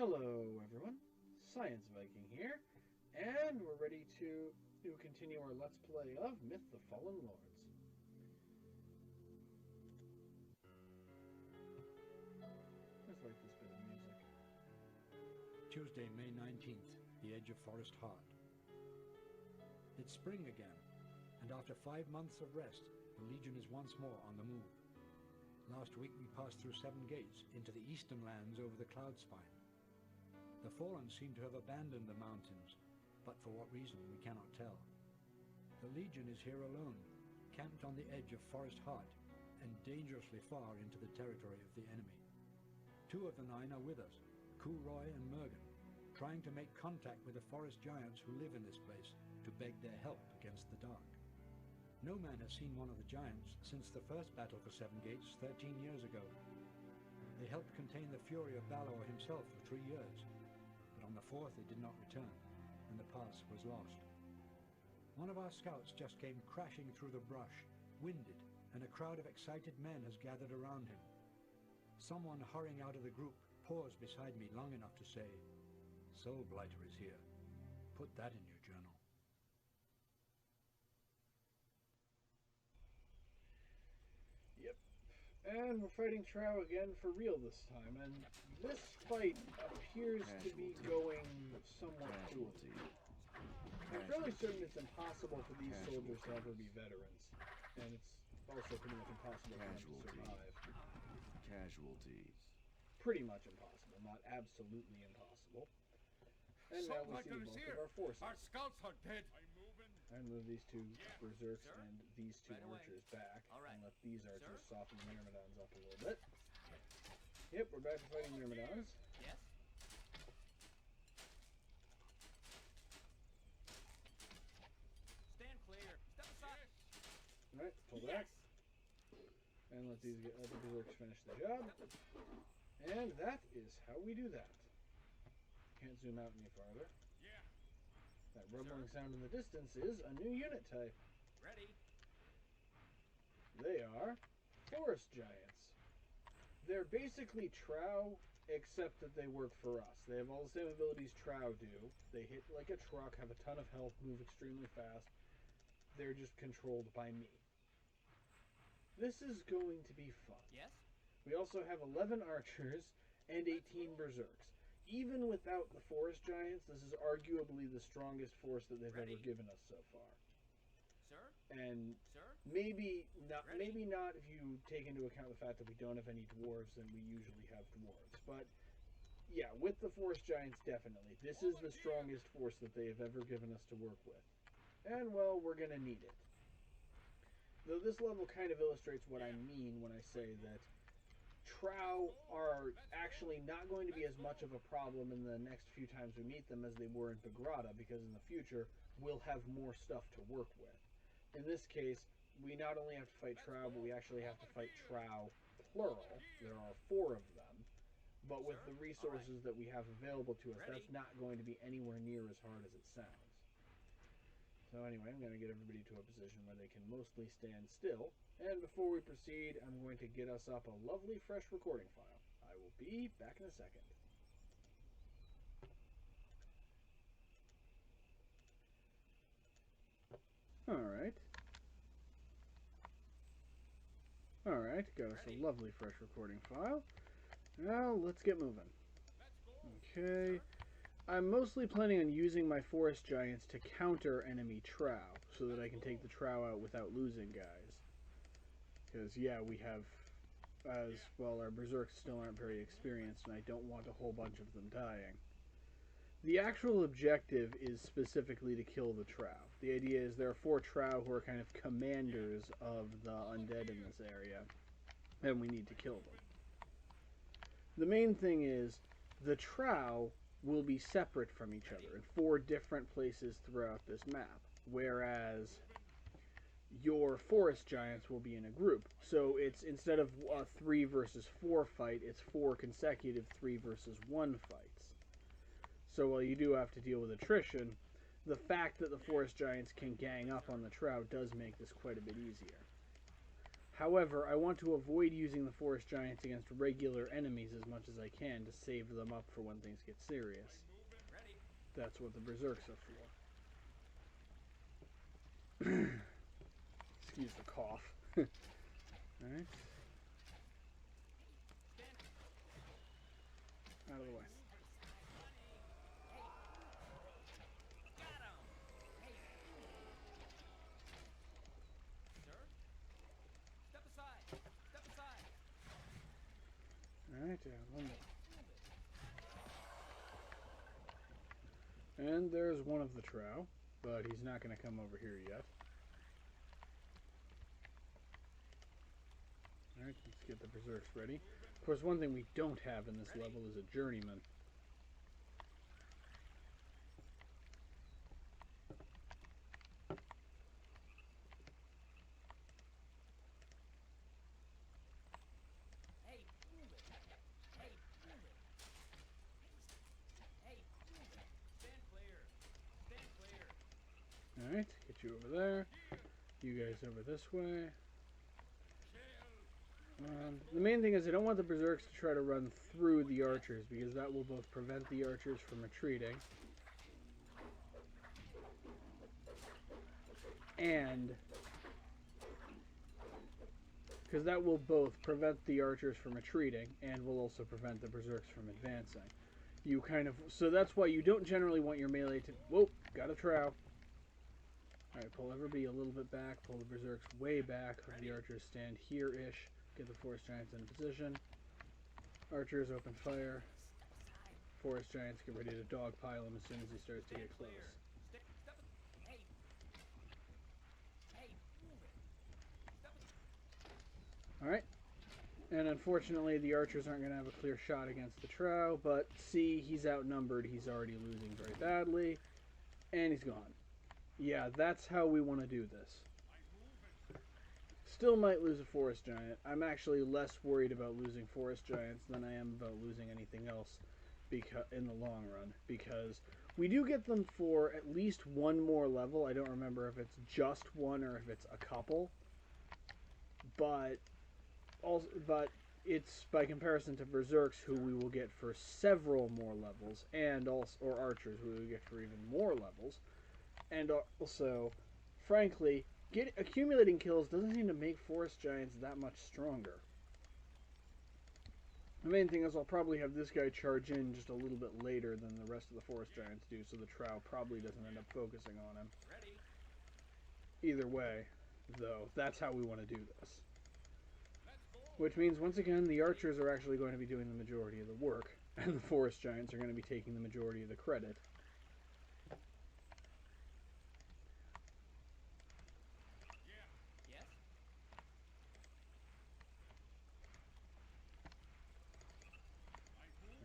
Hello everyone, Science Viking here, and we're ready to continue our Let's Play of Myth the Fallen Lords. Just like this bit of music. Tuesday, May 19th, the edge of Forest Heart. It's spring again, and after 5 months of rest, the Legion is once more on the move. Last week we passed through 7 gates into the eastern lands over the cloud spine. The Fallen seem to have abandoned the mountains, but for what reason we cannot tell. The Legion is here alone, camped on the edge of Forest Heart, and dangerously far into the territory of the enemy. 2 of the 9 are with us, Roy and Mergen, trying to make contact with the forest giants who live in this place to beg their help against the dark. No man has seen one of the giants since the first battle for 7 gates 13 years ago. They helped contain the fury of Balor himself for 3 years, but on the 4th they did not return, and the pass was lost. One of our scouts just came crashing through the brush, winded, and a crowd of excited men has gathered around him. Someone hurrying out of the group paused beside me long enough to say, "Soulblighter is here. Put that in your journal." Yep. And we're fighting Trow again for real this time, and this fight appears to be going somewhat poorly. I'm fairly certain it's impossible for these soldiers to ever be veterans, and it's also pretty much impossible for them to survive. Casualties. Pretty much impossible, not absolutely impossible. And now we see the bulk of our forces. Our scouts are dead. I move these 2 berserks and these 2 archers back, and let these archers soften the myrmidons up a little bit. Yep, we're back to fighting myrmidons. Yes. Stand clear. Step aside. Alright, pull back. And let these let the berserks finish the job. And that is how we do that. Can't zoom out any farther. Yeah. That rumbling sound in the distance is a new unit type. Ready. They are forest giants. They're basically Trow, except that they work for us. They have all the same abilities Trow do. They hit like a truck, have a ton of health, move extremely fast. They're just controlled by me. This is going to be fun. Yes. We also have 11 archers and 18 berserks. Even without the forest giants, this is arguably the strongest force that they've ever given us so far. Sir? And Sir? maybe not if you take into account the fact that we don't have any dwarves and we usually have dwarves. But yeah, with the forest giants, definitely. This is the strongest force that they have ever given us to work with. And well, we're going to need it. Though this level kind of illustrates what I mean when I say that Trow are actually not going to be as much of a problem in the next few times we meet them as they were in Bagrata, because in the future we'll have more stuff to work with. In this case, we not only have to fight Trow, but we actually have to fight Trow plural. There are 4 of them, but with the resources that we have available to us, that's not going to be anywhere near as hard as it sounds. So anyway, I'm going to get everybody to a position where they can mostly stand still. And before we proceed, I'm going to get us up a lovely fresh recording file. I will be back in a second. Alright, got us a lovely fresh recording file. Now, let's get moving. Okay. I'm mostly planning on using my forest giants to counter enemy Trow, so that I can take the Trow out without losing guys. Because, yeah, we have, as well, our berserks still aren't very experienced, and I don't want a whole bunch of them dying. The actual objective is specifically to kill the Trow. The idea is there are 4 Trow who are kind of commanders of the undead in this area, and we need to kill them. The main thing is, the Trow will be separate from each other in 4 different places throughout this map, whereas your forest giants will be in a group. So it's, instead of a 3 versus 4 fight, it's 4 consecutive 3 versus 1 fights. So while you do have to deal with attrition, the fact that the forest giants can gang up on the Trow does make this quite a bit easier. However, I want to avoid using the forest giants against regular enemies as much as I can to save them up for when things get serious. Ready. That's what the berserks are for. Excuse the cough. Alright. Out of the way. Got him. Hey. Sir? Step aside. Step aside. Alright, one more. And there's one of the Trow, but he's not going to come over here yet. Alright, let's get the berserks ready. Of course, one thing we don't have in this level is a journeyman. Hey, move it. Hey, move it. Hey, move it. Stand clear. Stand clear. Alright, get you over there. You guys over this way. The main thing is I don't want the berserks to try to run through the archers, because that will both prevent the archers from retreating and will also prevent the berserks from advancing. So that's why you don't generally want your melee to... Whoa, got a Trow. Alright, pull everybody a little bit back, pull the berserks way back, have the archers stand here-ish. Get the forest giants into position. Archers open fire. Forest giants get ready to dogpile him as soon as he starts to get close. Alright. And unfortunately, the archers aren't going to have a clear shot against the Trow, but see, he's outnumbered. He's already losing very badly. And he's gone. Yeah, that's how we want to do this. Still might lose a forest giant. I'm actually less worried about losing forest giants than I am about losing anything else in the long run, because we do get them for at least one more level. I don't remember if it's just one or if it's a couple, but it's by comparison to berserks, who we will get for several more levels, and or archers, who we will get for even more levels, and also, frankly, accumulating kills doesn't seem to make forest giants that much stronger. The main thing is I'll probably have this guy charge in just a little bit later than the rest of the forest giants do, so the Trow probably doesn't end up focusing on him. Ready. Either way, though, that's how we want to do this. Which means, once again, the archers are actually going to be doing the majority of the work, and the forest giants are going to be taking the majority of the credit. Yes.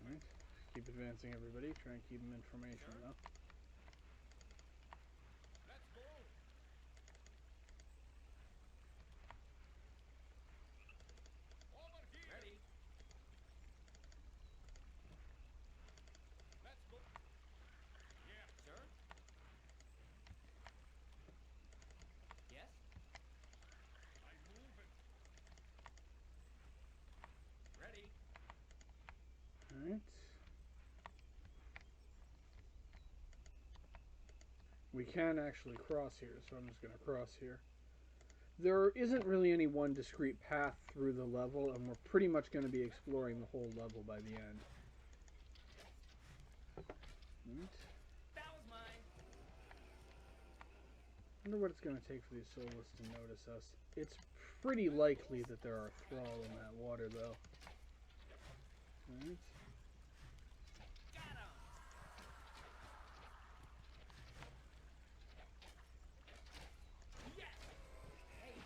Alright, keep advancing everybody, try and keep them in formation though. Let's go. Over here. Ready. Let's go. Yeah, sir. Yes. I'm moving. Ready. Alright. We can actually cross here, so I'm just going to cross here. There isn't really any one discrete path through the level, and we're pretty much going to be exploring the whole level by the end. Right. That was mine. I wonder what it's going to take for these soulless to notice us. It's pretty likely that there are thrall in that water, though. Alright. Got him. Yes. Hey.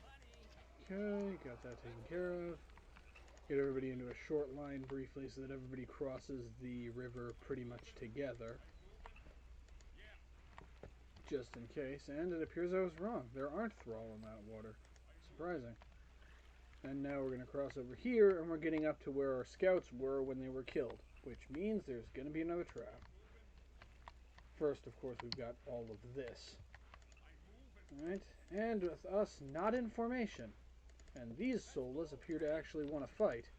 Money. Okay, got that taken care of. Get everybody into a short line briefly so that everybody crosses the river pretty much together. Just in case, and it appears I was wrong. There aren't thrall in that water. Surprising. And now we're going to cross over here, and we're getting up to where our scouts were when they were killed, which means there's going to be another trap. First, of course, we've got all of this. Alright, And with us not in formation. And these soulless appear to actually want to fight.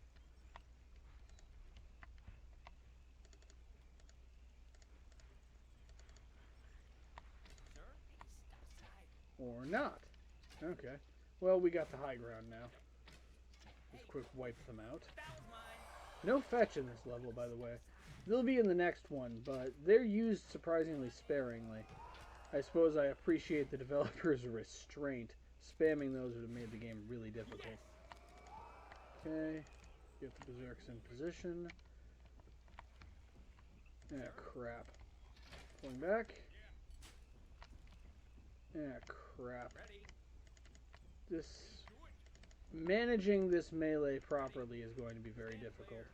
Sir? Step aside. Or not. Okay. Well, we got the high ground now. Just quick wipe them out. That was mine. No fetch in this level, by the way. They'll be in the next one, but they're used surprisingly sparingly. I suppose I appreciate the developer's restraint. Spamming those would have made the game really difficult. Okay. Get the berserks in position. Ah, crap. Pulling back. Ah, crap. Ready? This... Managing this melee properly is going to be very difficult.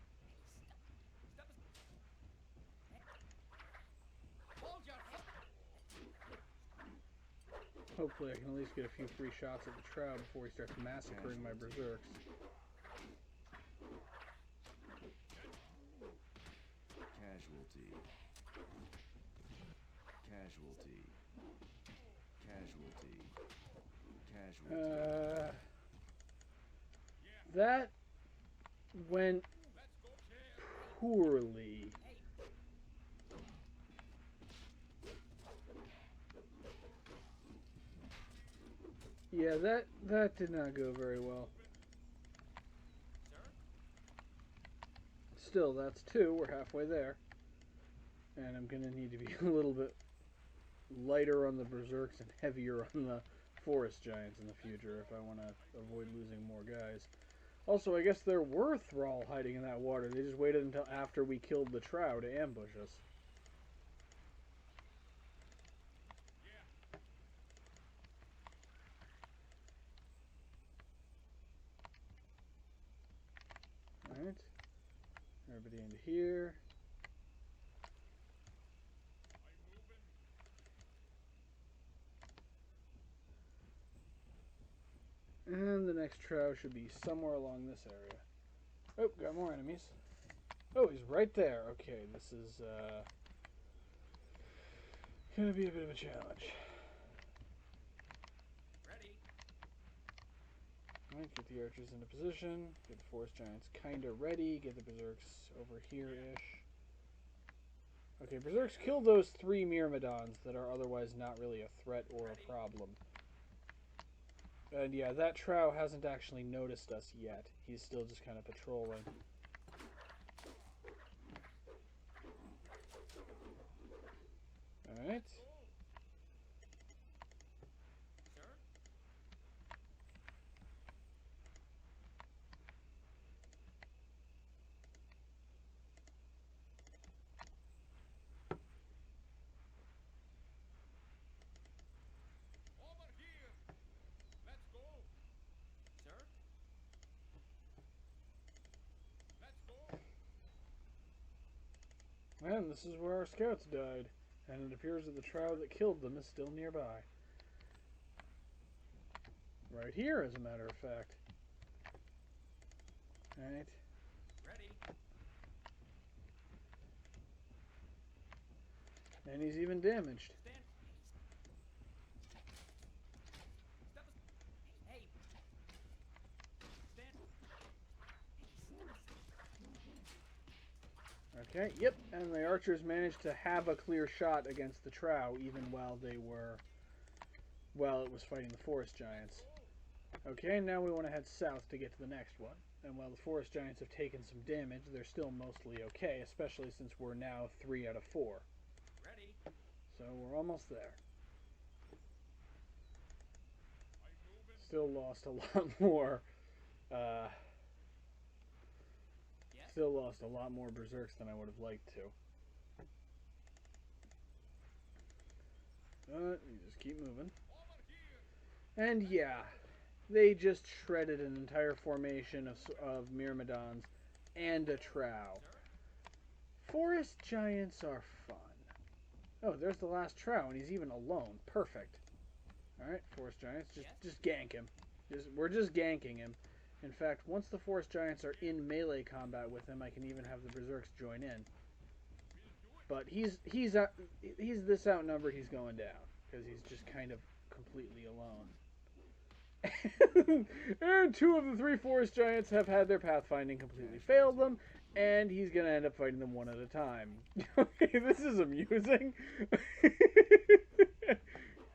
Hold your Hopefully I can at least get a few free shots at the Trow before he starts massacring my berserks. Casualty. Casualty. Casualty. Casualty. That went poorly. Yeah, that did not go very well. Still, that's 2. We're halfway there. And I'm going to need to be a little bit lighter on the berserks and heavier on the forest giants in the future if I want to avoid losing more guys. Also, I guess there were thrall hiding in that water. They just waited until after we killed the Trow to ambush us. Alright. Everybody into here. And the next Trow should be somewhere along this area. Oh, got more enemies. Oh, he's right there. Okay, this is gonna be a bit of a challenge. Ready? Alright, get the archers into position. Get the forest giants kinda ready. Get the berserks over here-ish. Okay, berserks kill those 3 myrmidons that are otherwise not really a threat or a problem. And yeah, that Trow hasn't actually noticed us yet. He's still just kind of patrolling. Alright. Sir? Over here. Let's go. Sir? Let's go. And this is where our scouts died. And it appears that the Trow that killed them is still nearby. Right here, as a matter of fact. Alright. Ready? And he's even damaged. Stand. Step aside. Hey. Stand. Okay, yep, and the archers managed to have a clear shot against the Trow even while it was fighting the forest giants. Okay, now we want to head south to get to the next one. And while the forest giants have taken some damage, they're still mostly okay, especially since we're now 3 out of 4. Ready? So we're almost there. Still lost a lot more. Yes? Still lost a lot more berserks than I would have liked to. But you just keep moving. And yeah, they just shredded an entire formation of myrmidons and a Trow. Forest giants are fun. Oh, there's the last Trow, and he's even alone. Perfect. Alright, forest giants, just gank him. We're just ganking him. In fact, once the forest giants are in melee combat with him, I can even have the berserks join in. But he's this outnumbered, he's going down. Because he's just kind of completely alone. And 2 of the 3 forest giants have had their pathfinding completely fail them, and he's going to end up fighting them one at a time. Okay, this is amusing.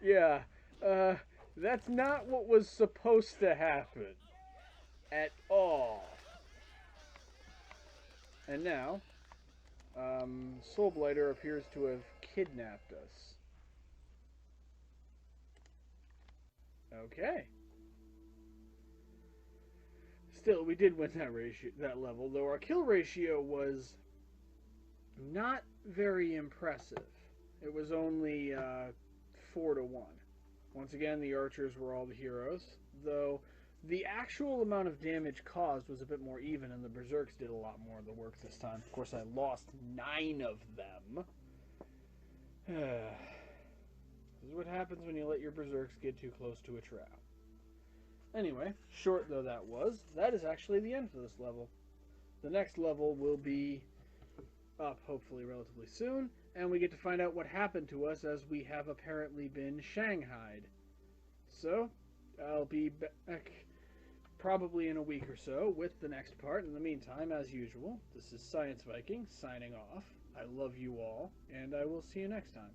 Yeah, that's not what was supposed to happen. At all. And now, Soulblighter appears to have kidnapped us. Okay. Still, we did win that level, though our kill ratio was not very impressive. It was only 4 to 1. Once again, the archers were all the heroes, though the actual amount of damage caused was a bit more even, and the berserks did a lot more of the work this time. Of course, I lost 9 of them. This is what happens when you let your berserks get too close to a trow. Anyway, short though that was, that is actually the end for this level. The next level will be up hopefully relatively soon, and we get to find out what happened to us as we have apparently been shanghaied. So, I'll be back probably in a week or so with the next part. In the meantime, as usual, this is Science Viking signing off. I love you all, and I will see you next time.